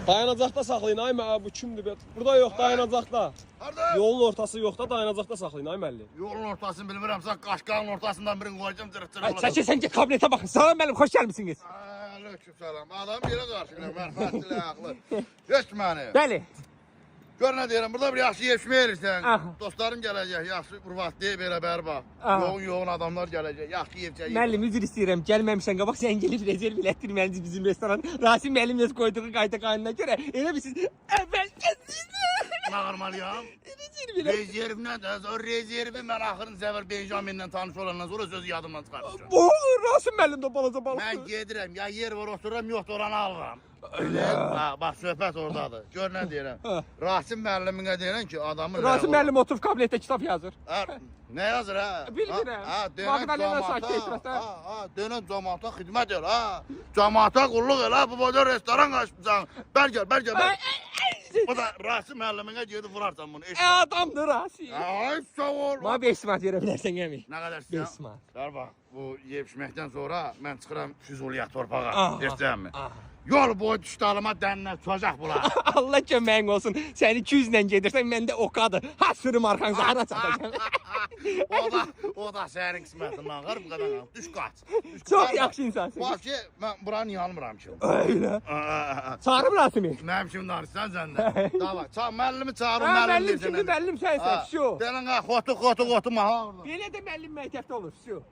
Dayanacaqda saxlayın ay bu kimdir? Burada yox, dayanacaqda. Harda? Yolun ortası yox da dayanacaqda saxlayın ay müəllim. Yolun ortasını bilmirəm, sən qaşqanın ortasından birini qoyacam cırıq-cırıq Ay, olacaq. çəkil sən ki kabinetə baxın. Salam müəllim, xoş gəlmisiniz. Aleykümselam. Adam yerə qarşılayır, mərhəmətli, haqlı. Geç məni. Bəli. Gör nə deyirəm, burada bir yaxşı yeşmə verirsən. Aha. Dostların gələcək, yaxşı urvat deyib elə bər bax. Aha. Yoğun adamlar gələcək, yaxşı yeyəcək. Müəllim üzr istəyirəm. Gəlməmişsən qabaq sən gəlib rezerv elətdirməlisiniz bizim restoran. Rasim müəllim öz qoyduğu qayda qanununa görə elə bilsiz əvvəlcəsiz. Nağırmalıyam. Rezerv nədir? O rezervi mən axırın səfər Benjaminlə tanış olandan sonra sözü yadımdan çıxarmışam. Olur, Rasim müəllim də balaca balıqdır. Mən gedirəm, ya yer var otururam, yoxdur oranı alıram. Öyle. Bax, söhbət oradadır. Gör nə deyirəm. Rasim müəlliminə deyirəm ki, adamı... Rasim müəllim oturub kabinetdə kitab yazır. Nə yazır, hə? Bilmirəm. Magdalena sakit Dönən cəmaata xidmət el, hə? Cəmaata qulluq el, hə? Bu boyda restoran açmışsan. Bəl gəl. O da Rasim müəlliminə gedib vurarsan bunu. Adamdır Rasim. Ay, sağ ol. Mənə 5 manat verə bilərsən gəmi. Nə qədər istəyəm? 5 manat. Ver bax, bu yeyib-içməkdən sonra mən çıxıram Füzuliyə torpağa. Aha, Geçəcəkmi? aha. Yol boyu düşdalıma dəninə çıxacaq bunlar. Allah köməyin olsun. Sən 200 ilə gedirsən, məndə okadır. Ha sürüm arxanıza hara çatacaq. O da sənin qismətindən ağır bu qədər. Düş qaç. Çox yaxşı insansın. Bax ki, mən buranı yanmıram ki. Öyle. Çağırım Rasimi. Mənim kimi danışsan sən də. Davay, müəllimi çağırın, Ha, müəllim müəllim deyirsən. şimdi müəllim sənsən, şu. Deyilən, xotu, maha orada. Belə də müəllim məktəbdə olur, şu.